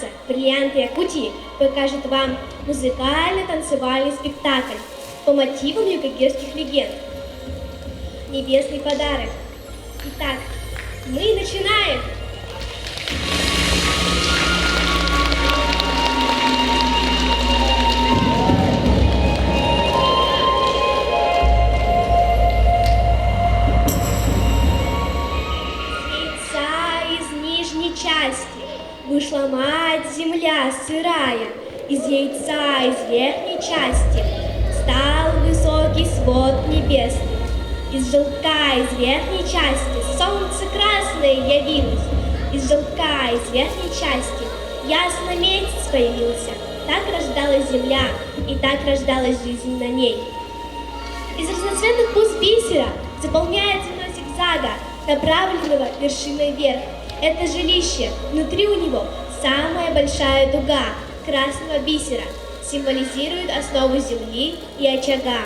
называется «Бриллианты Якутии» покажет вам музыкально-танцевальный спектакль по мотивам юкагирских легенд. Небесный подарок. Итак, мы начинаем! Вышла мать-земля сырая, из яйца, из верхней части стал высокий свод небесный. Из желтка, из верхней части солнце красное явилось. Из желтка, из верхней части ясно месяц появился. Так рождалась земля, и так рождалась жизнь на ней. Из разноцветных бус бисера заполняет земной зигзага, направленного вершиной вверх. Это жилище, внутри у него самая большая дуга красного бисера, символизирует основу земли и очага.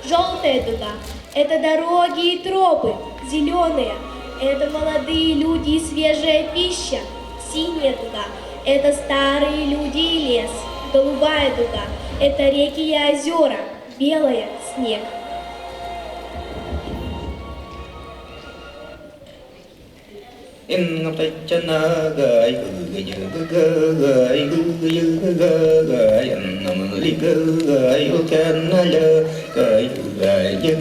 Желтая дуга – это дороги и тропы, зеленые – это молодые люди и свежая пища. Синяя дуга – это старые люди и лес. Голубая дуга – это реки и озера, белая – снег. In ngọc tay chân gái gái gái nằm li gái ô chân lơ gái gái gái cái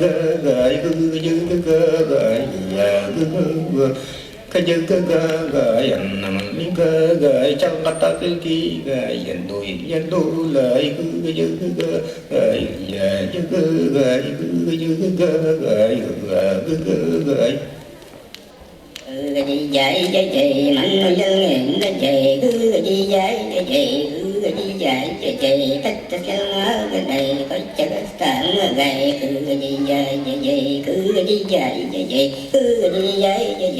gái nằm li gái trong cắt tóc kia gái dần đôi lại gái gái cái gì dạy cái gì mạnh nó dân nghiện cái gì cứ cái gì dạy cái gì cứ cái gì dạy cái gì tất tất cả cái này có chắc tạm gầy cứ cái gì dạy cái gì cứ cái gì dạy cái gì cứ cái gì dạy cái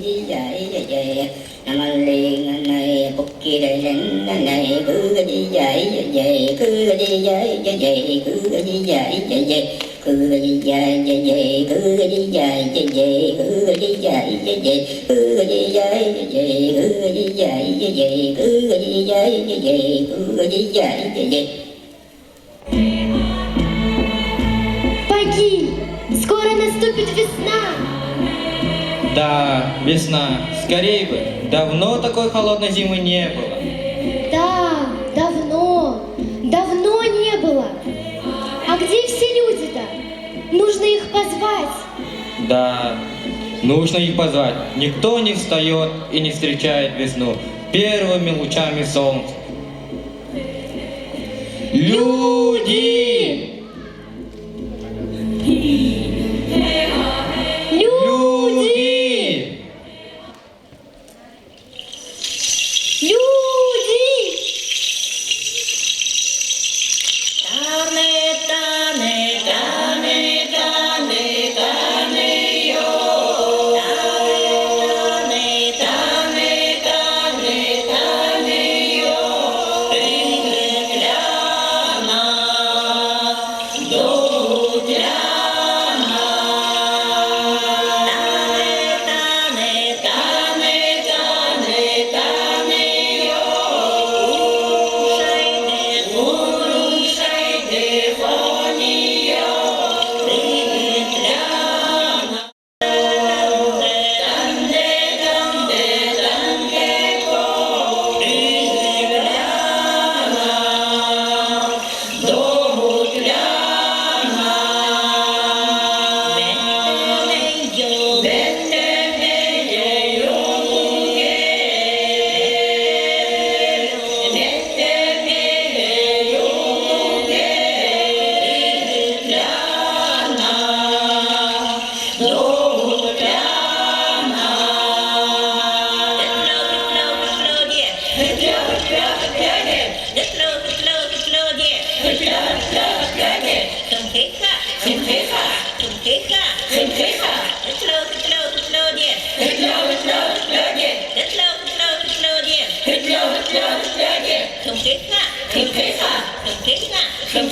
gì dạy cái gì nằm liền này bút kia đây lên này cứ cái gì dạy cái gì cứ cái gì dạy cái gì cứ cái gì dạy cái gì cứ cái gì dạy cái gì cứ cái gì dạy cái gì cứ cái gì dạy cái gì cứ cái gì dạy cái gì cứ cái gì dạy cái gì cứ cái gì dạy cái gì cứ cái gì dạy cái gì. Пойди, скоро наступит весна. Да, весна, скорей бы. Давно такой холодной зимы не было. Да, давно не было. А где все люди-то? Нужно их позвать. Да, нужно их позвать. Никто не встает и не встречает весну первыми лучами солнца. Люди! Không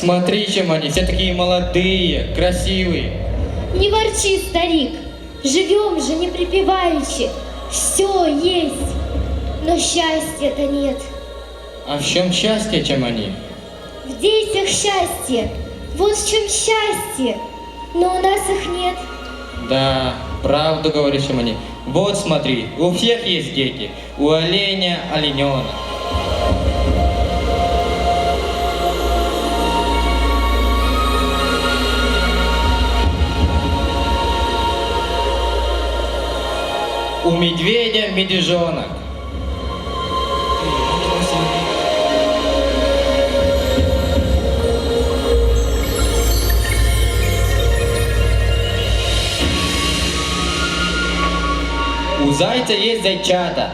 Смотри, чем они, все такие молодые, красивые. Не ворчи, старик, живем же не припеваючи, все есть, но счастья-то нет. А в чем счастье, чем они? В детях счастье, вот в чем счастье, но у нас их нет. Да, правду говоришь, чем они. Вот смотри, у всех есть дети, у оленя олененок. У медведя медвежонок. У зайца есть зайчата.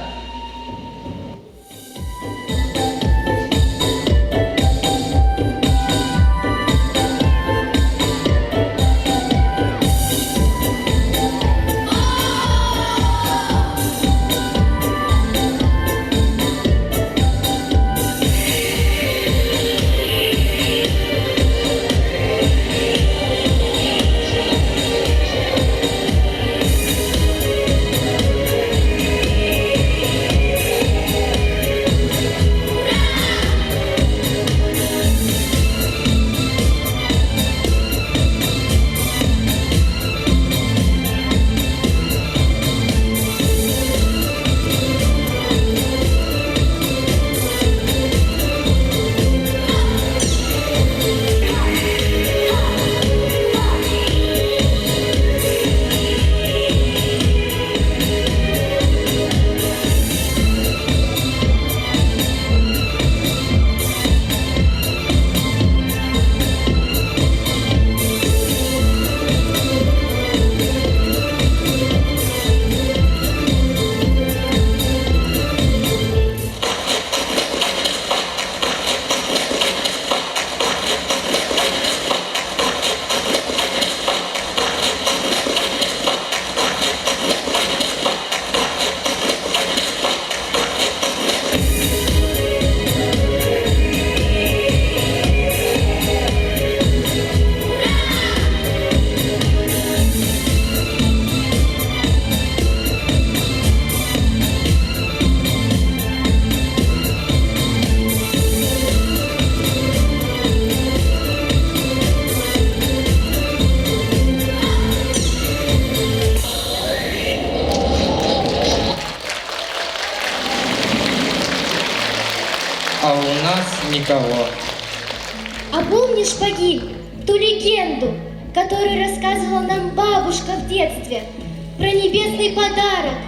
А у нас никого. А помнишь, погиб, ту легенду, которую рассказывала нам бабушка в детстве, про небесный подарок?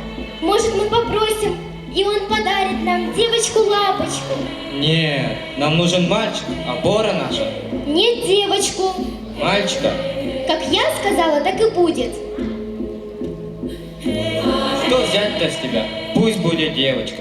Может, мы попросим, и он подарит нам девочку-лапочку? Нет, нам нужен мальчик, опора наша. Нет, девочку. Мальчика. Как я сказала, так и будет. Что взять-то с тебя? Пусть будет девочка.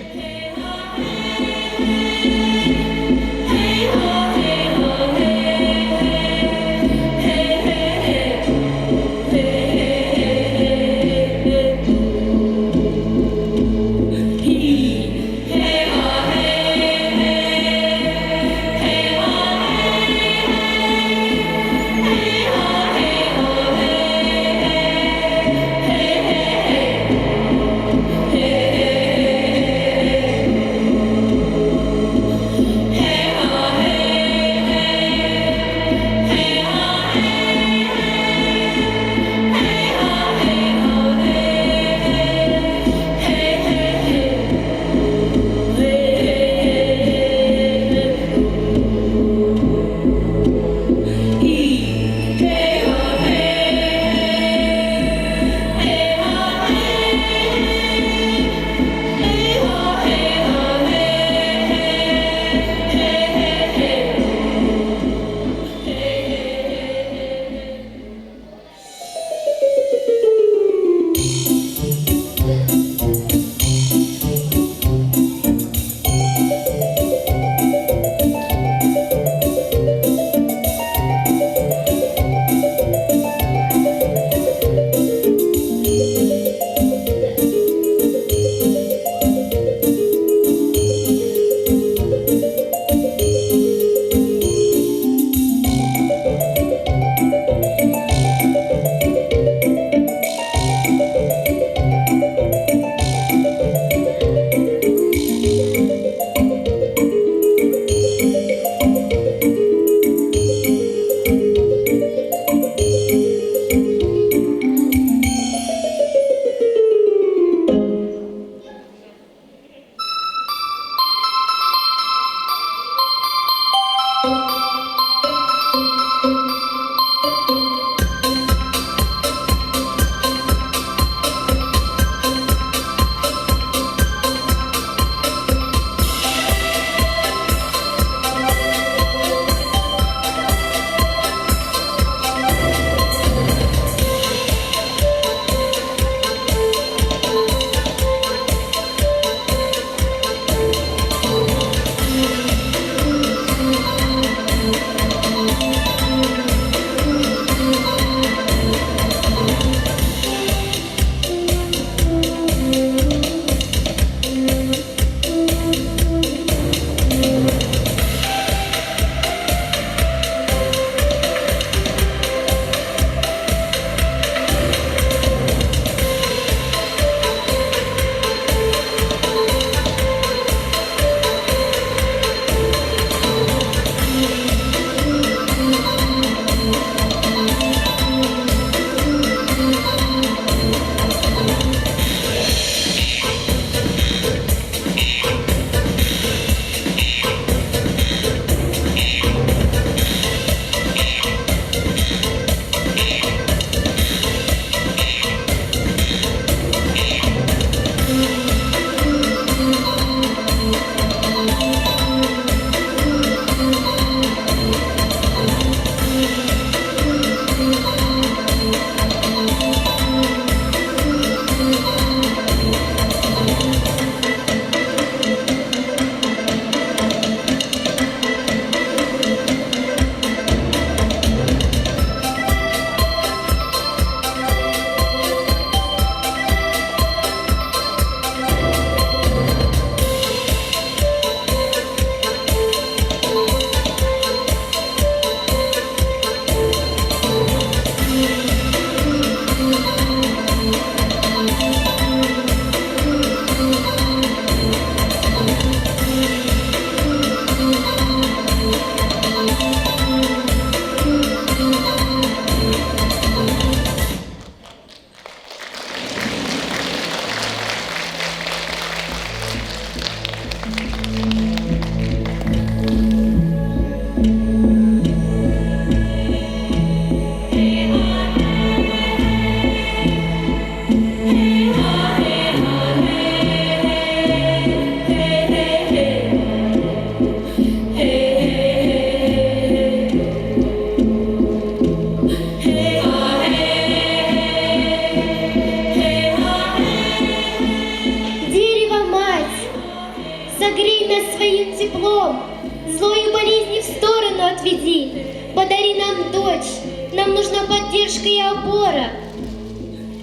приди, подари нам дочь, нам нужна поддержка и опора.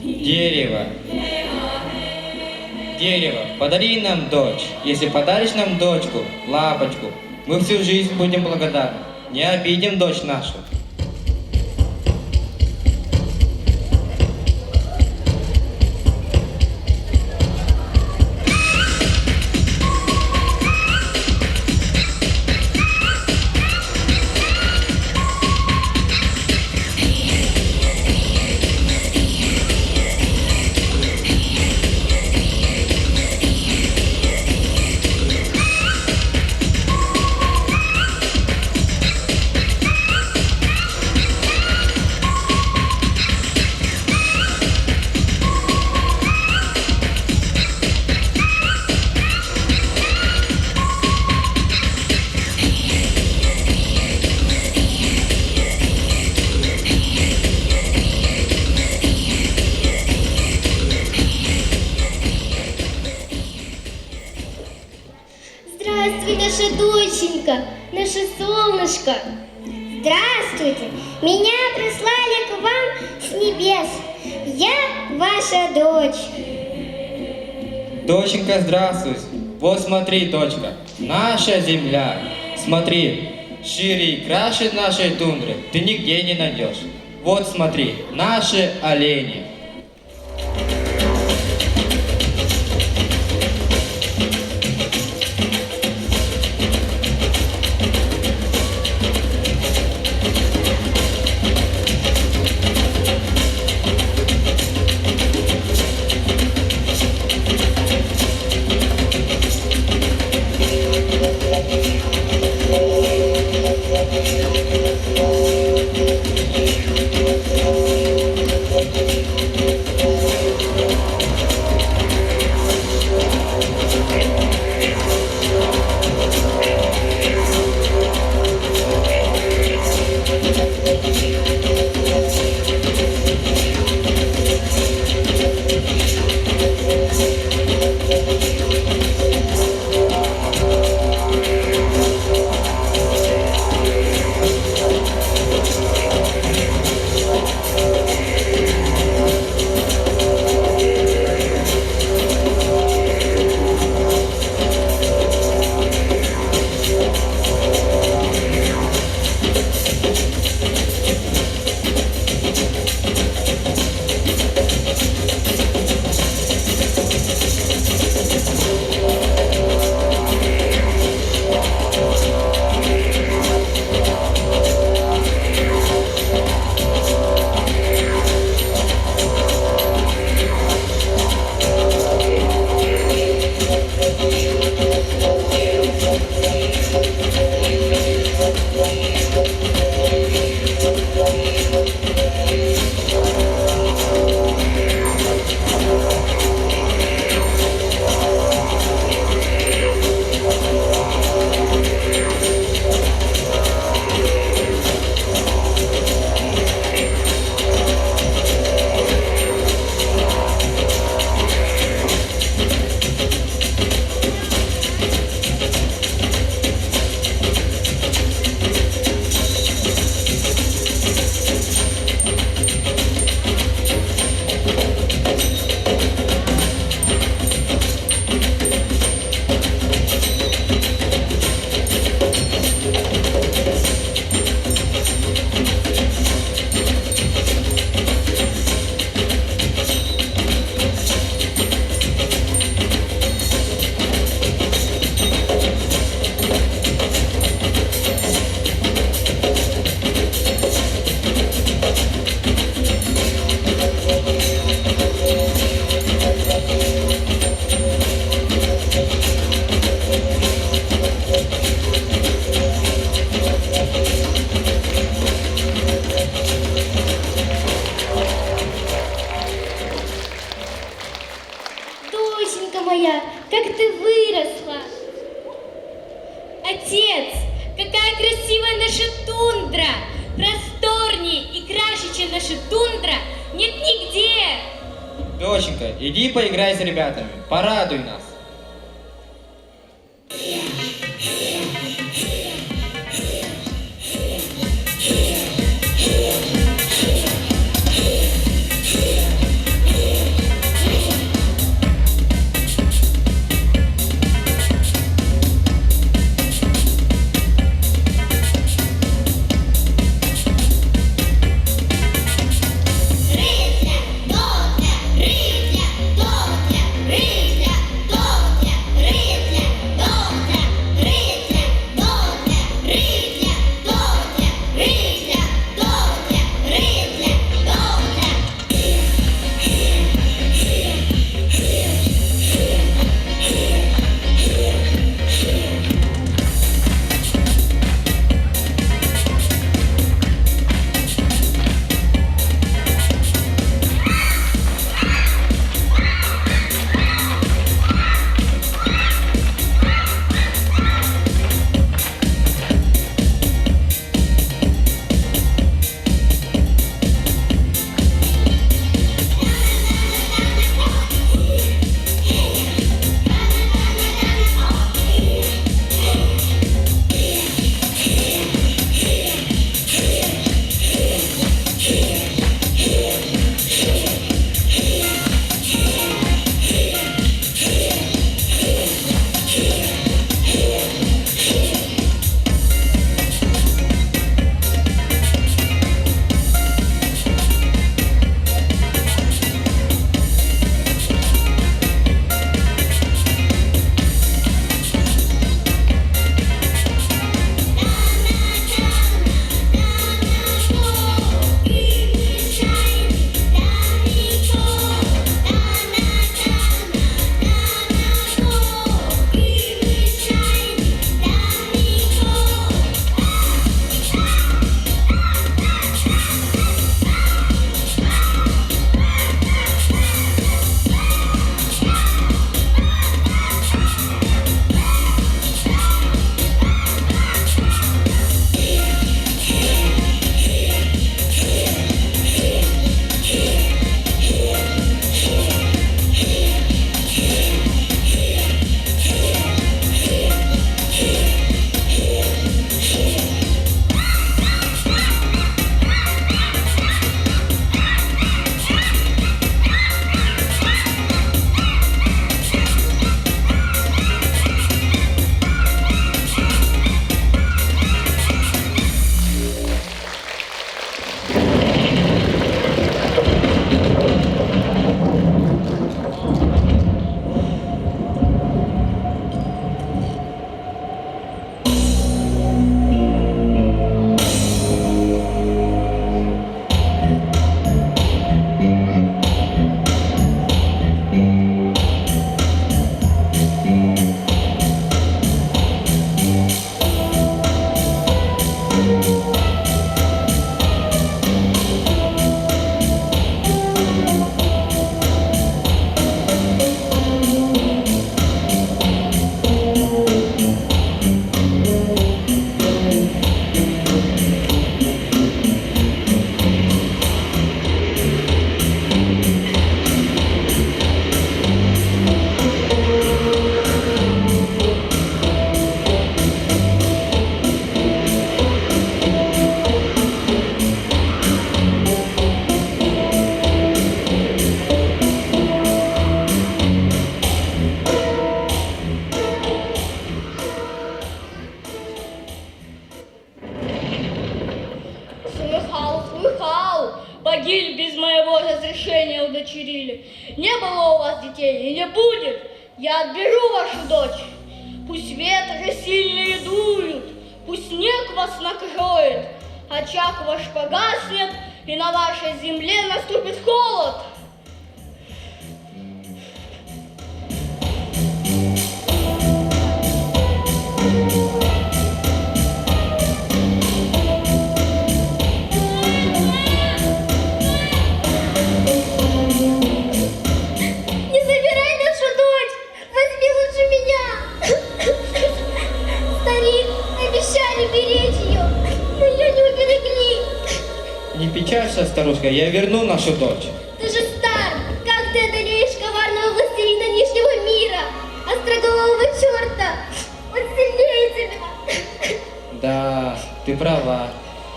Дерево. Дерево, подари нам дочь. Если подаришь нам дочку, лапочку, мы всю жизнь будем благодарны. Не обидим дочь нашу. Здравствуй, наша доченька, наше солнышко. Здравствуйте! Меня прислали к вам с небес. Я ваша дочь. Доченька, здравствуй. Вот смотри, дочка, наша земля. Смотри, шире и краше нашей тундры ты нигде не найдешь. Вот смотри, наши олени. Доченька моя, как ты выросла! Отец, какая красивая наша тундра! Просторнее и краше, чем наша тундра, нет нигде! Доченька, иди поиграй с ребятами, порадуй нас. без моего разрешения удочерили. Не было у вас детей и не будет. Я отберу вашу дочь. Пусть ветры сильные дуют, пусть снег вас накроет, очаг ваш погаснет, и на вашей земле наступит холод. Не забирай нашу дочь! Возьми лучше меня! Старик, обещали беречь ее, но ее не уберегли. Не печалься, старушка, я верну нашу дочь. Ты же стар! Как ты одолеешь коварного властелина Нижнего мира? Остроголового черта! Он сильнее тебя! Да, ты права.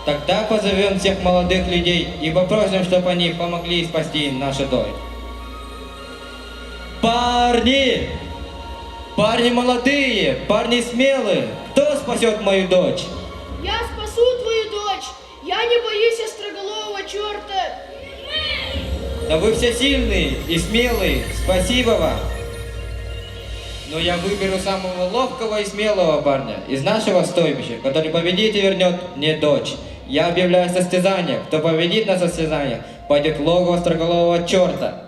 Тогда позовем всех молодых людей и попросим, чтобы они помогли спасти нашу дочь. Парни! Парни молодые, парни смелые, кто спасет мою дочь? Я спасу твою дочь. Я не боюсь остроголового черта. Да вы все сильные и смелые, спасибо вам. Но я выберу самого ловкого и смелого парня из нашего стойбища, который победит и вернет мне дочь. Я объявляю состязание. Кто победит на состязание, пойдет в логово остроголового черта.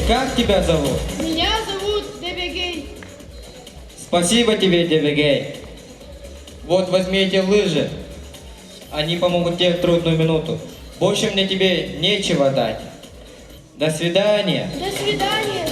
Как тебя зовут? Меня зовут Дебегей. Спасибо тебе, Дебегей. Вот возьми эти лыжи. Они помогут тебе в трудную минуту. Больше мне тебе нечего дать. До свидания. До свидания.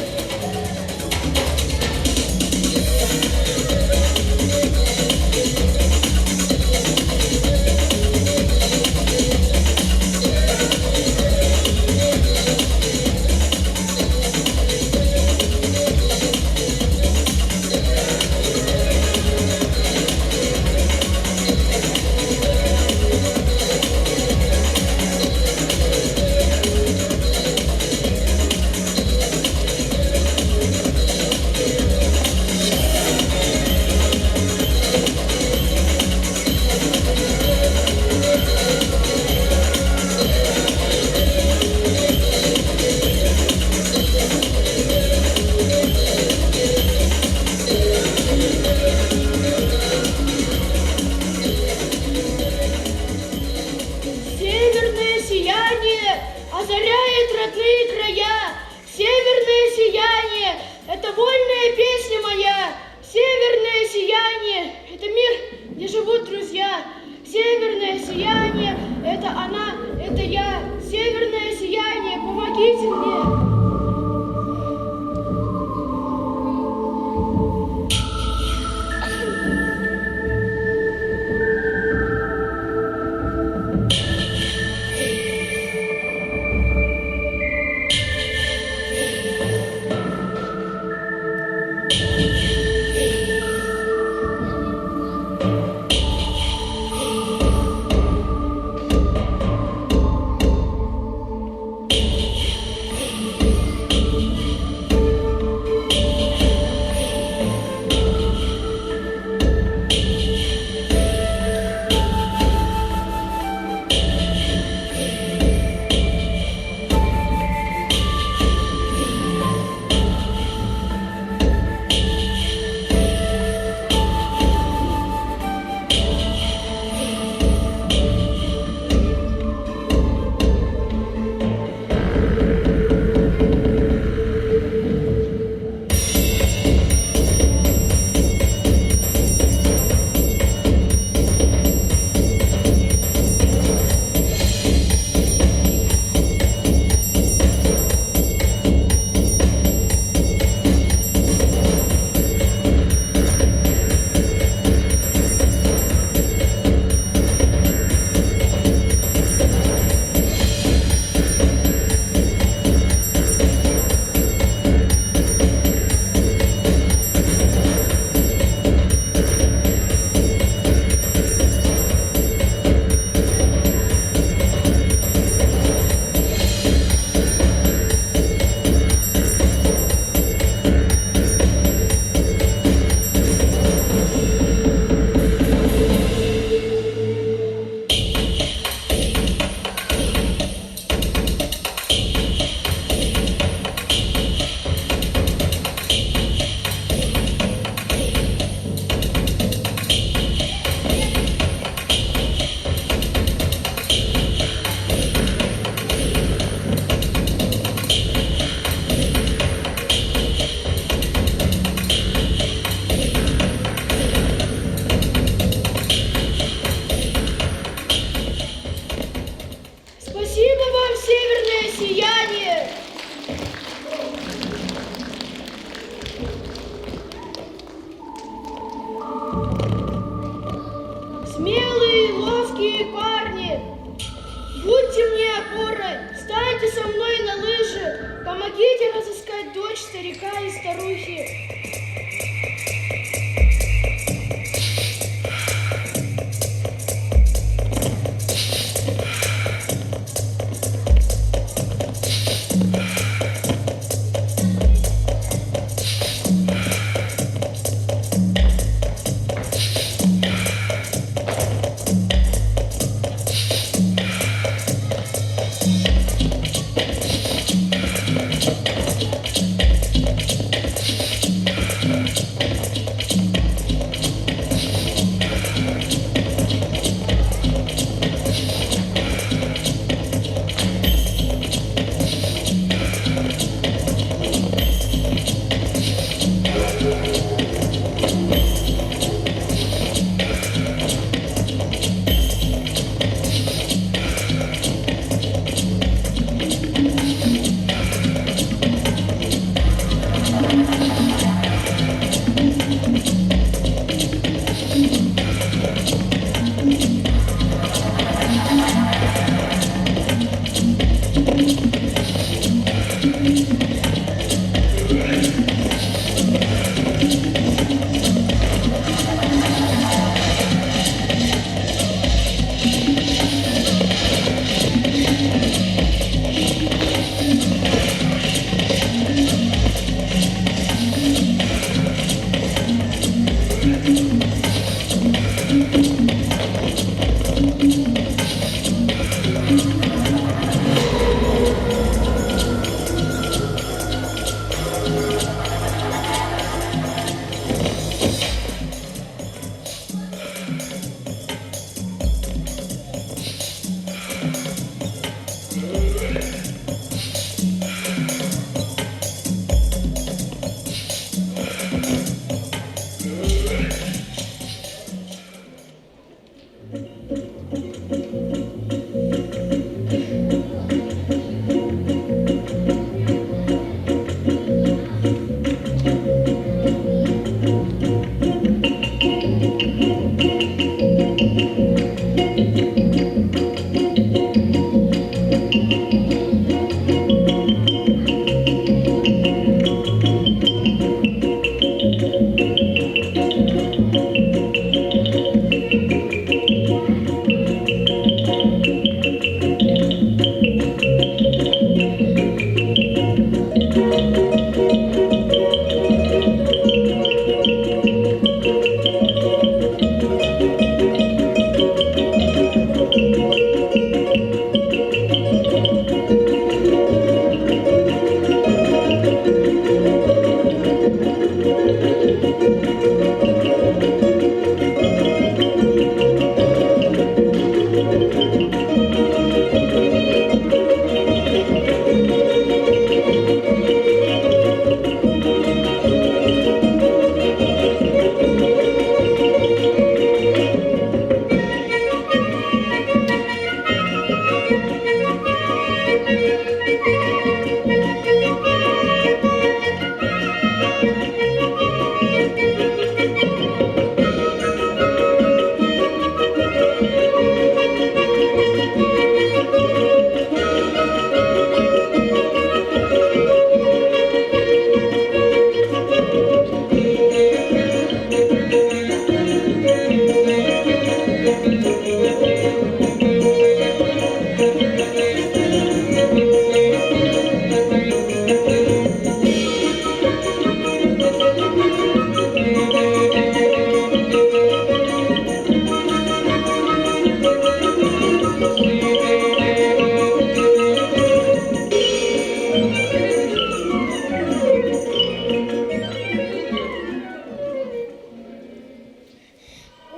Северное сияние, это она, это я. Северное сияние, помогите мне. Спасибо вам, северное сияние! Смелые, ловкие парни, будьте мне опорой, встаньте со мной на лыжи, помогите разыскать дочь старика и старухи.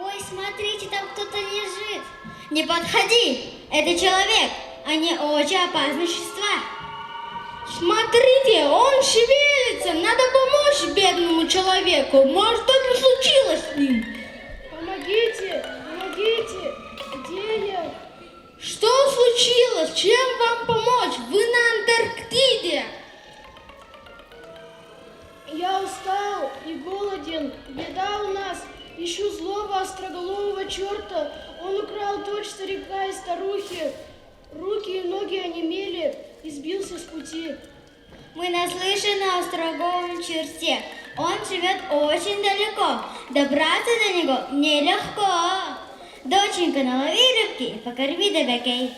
Ой, смотрите, там кто-то лежит. Не подходи, это человек, а не очень опасные существа. Смотрите, он шевелится, надо помочь бедному человеку, может что-то случилось с ним. Помогите, помогите, где я? Что случилось? Чем вам помочь? Вы на Антарктиде. Я устал и голоден, беда у нас. Ищу злого остроголового черта. Он украл дочь старика и старухи. Руки и ноги онемели и сбился с пути. Мы наслышаны о строговом черте. Он живет очень далеко. Добраться до него нелегко. Доченька, налови рыбки и покорми добякей.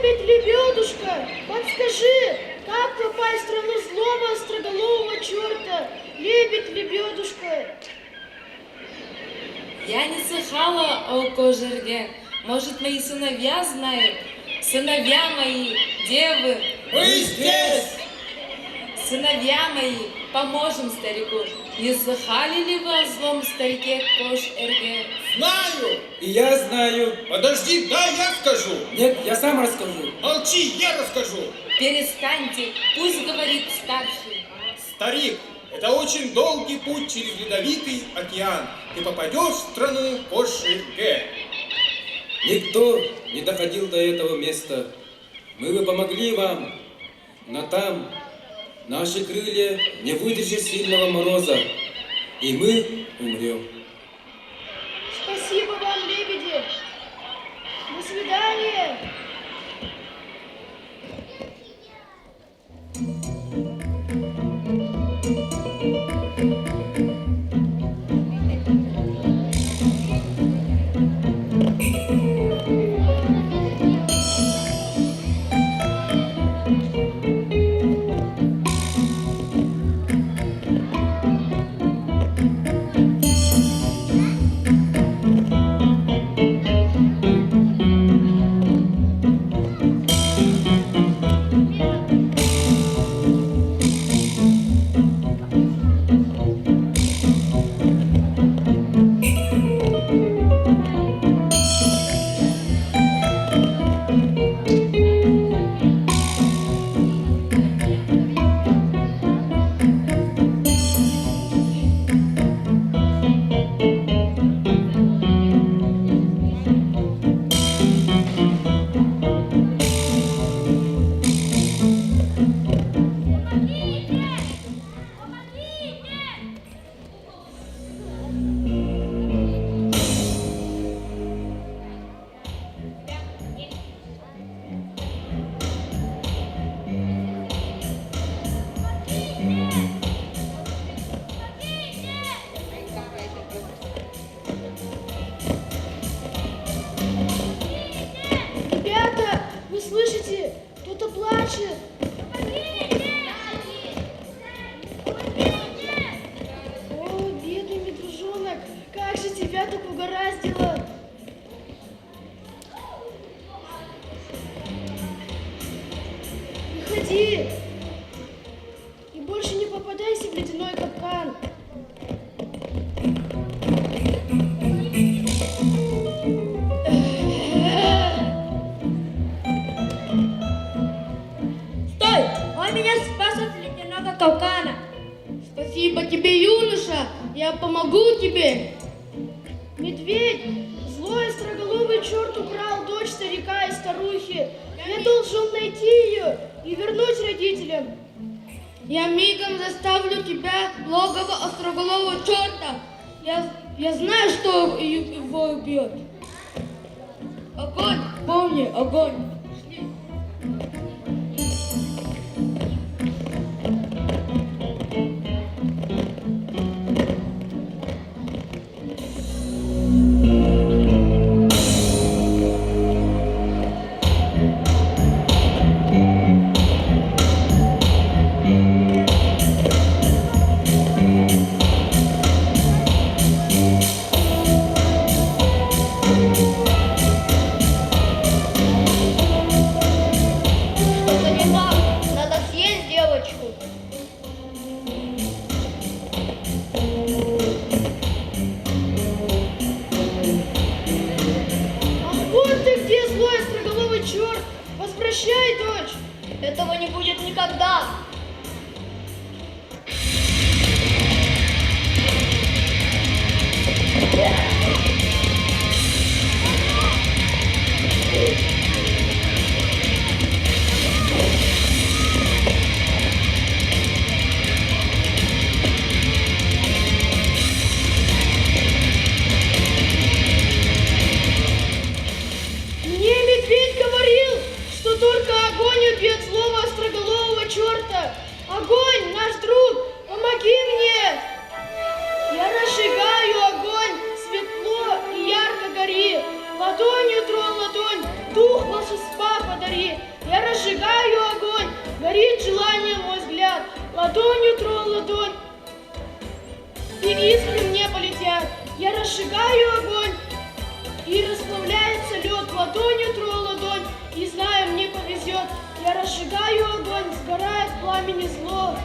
Лебедь-лебедушка, подскажи, как попасть в страну злого остроголового черта? Лебедь-лебедушка. Я не слыхала о кожерге. Может, мои сыновья знают? Сыновья мои, девы. Мы здесь! Сыновья мои, поможем старику. Не слыхали ли вы о злом старике Кош-Эрге? Знаю! И я знаю. Подожди, дай я скажу! Нет, я сам расскажу. Молчи, я расскажу! Перестаньте, пусть говорит старший. Старик, это очень долгий путь через ледовитый океан. Ты попадешь в страну Кош-Эрге. Никто не доходил до этого места. Мы бы помогли вам, но там наши крылья не выдержат сильного мороза, и мы умрем. Спасибо вам, лебеди. До свидания. Ребята, вы слышите? Кто-то плачет. О, бедный медвежонок, как же тебя так угораздило. Выходи и больше не попадайся в ледяной капкан. Стой! Он меня спас от ледяного капкана. Спасибо тебе, юноша. Я помогу тебе. Медведь, злой остроголовый черт украл дочь старика и старухи. Я должен найти ее и вернуть родителям. Я мигом заставлю тебя в логово остроголового черта. Я знаю, что его убьет. Огонь, помни, огонь. Пошли. Что-то не так. Надо съесть девочку. Ах, вот ты где, злой остроголовый черт! Возвращай дочь! Этого не будет никогда. Мне медведь говорил, что только огонь убьет злого остроголового черта. Огонь, наш друг, помоги мне! Я разжигаю огонь, светло и ярко гори. Ладонью тронь ладонь, дух гори. Я разжигаю огонь, горит желание мой взгляд. Ладонью тру ладонь, и искры мне полетят. Я разжигаю огонь, и расплавляется лед. Ладонью тру ладонь, и знаю, мне повезет. Я разжигаю огонь, сгорает в пламени зло.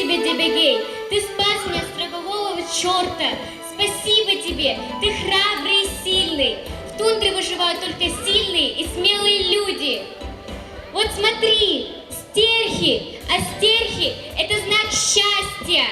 Дебегей, ты спас меня от строгового черта. Спасибо тебе, ты храбрый и сильный. В тундре выживают только сильные и смелые люди. Вот смотри, стерхи, а стерхи – это знак счастья.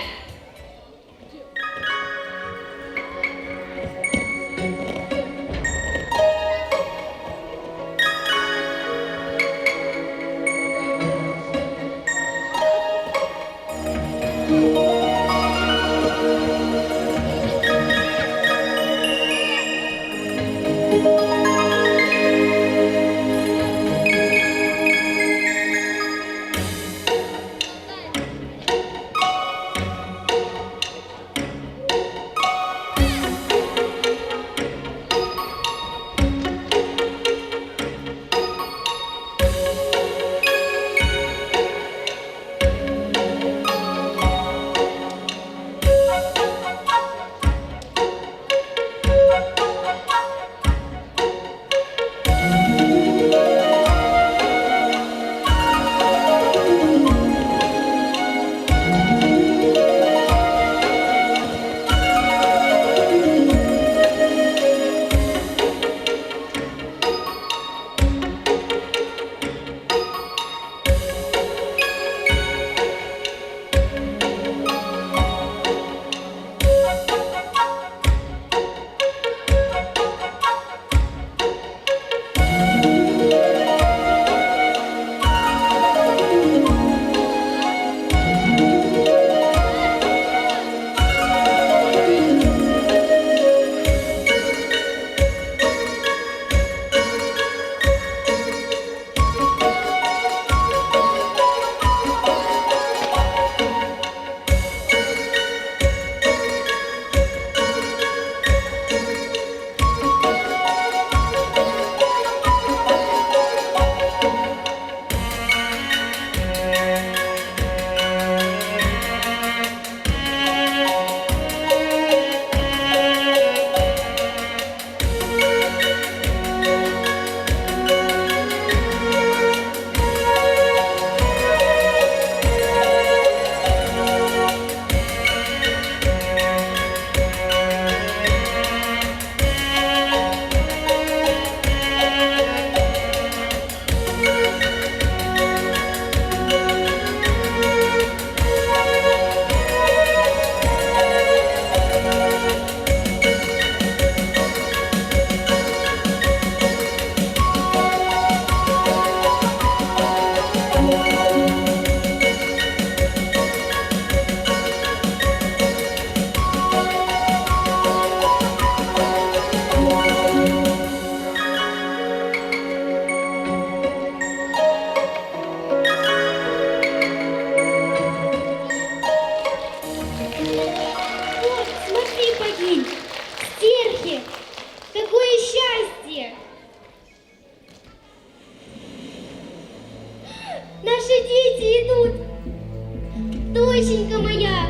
Доченька моя!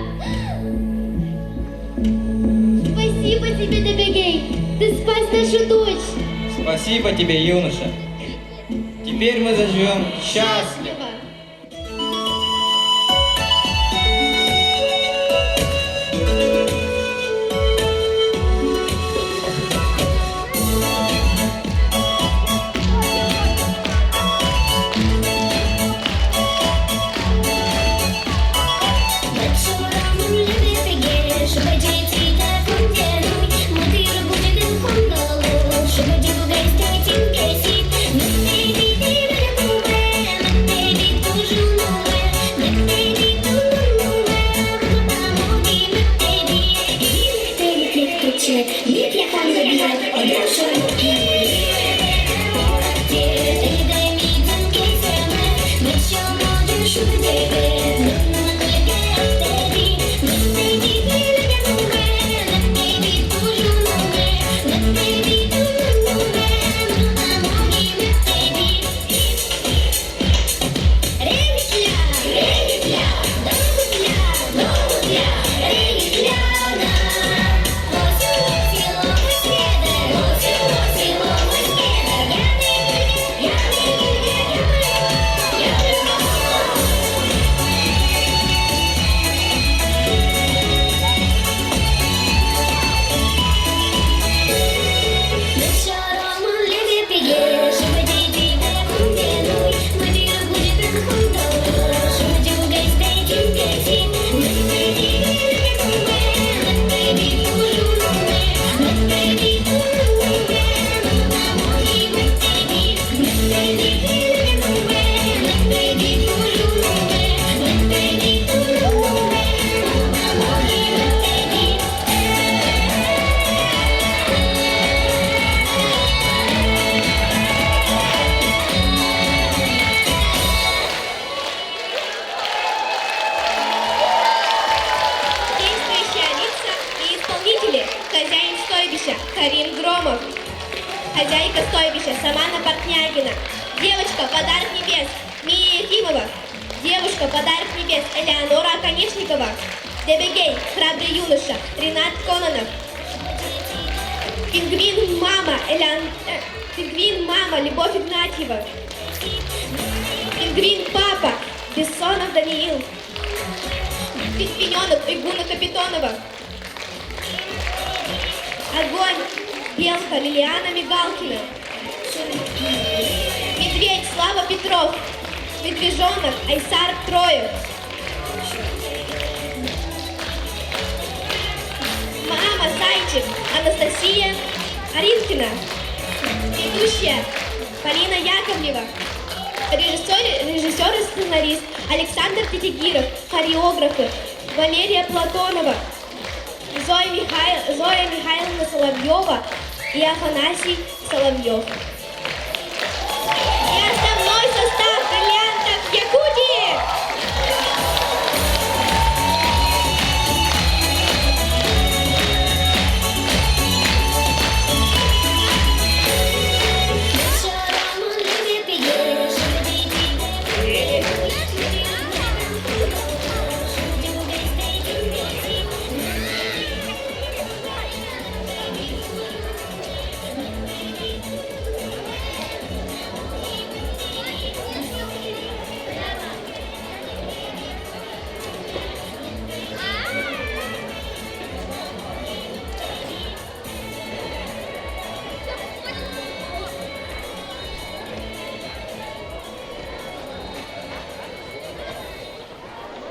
Спасибо тебе, Дебегей! Ты спас нашу дочь! Спасибо тебе, юноша. Теперь мы заживем счастливо. Хозяин стойбища Карим Громов. Хозяйка стойбища Самана Портнягина. Девочка подарок небес Мия Ефимова. Девушка подарок небес Элеонора Оконечникова. Дебегей храбрый юноша Ренат Кононов. Пингвин мама Любовь Игнатьева. Пингвин папа Бессонов Даниил. Пингвиненок Игуна Капитонова. Огонь белка Лилиана Мигалкина. Медведь Слава Петров. Медвежонок Айсар Троев. Мама Зайчик Анастасия Аринкина. Ведущая Полина Яковлева. Режиссер и сценарист Александр Тетигиров. Хореографы Валерия Платонова, Зоя Михайловна Соловьева и Афанасий Соловьев.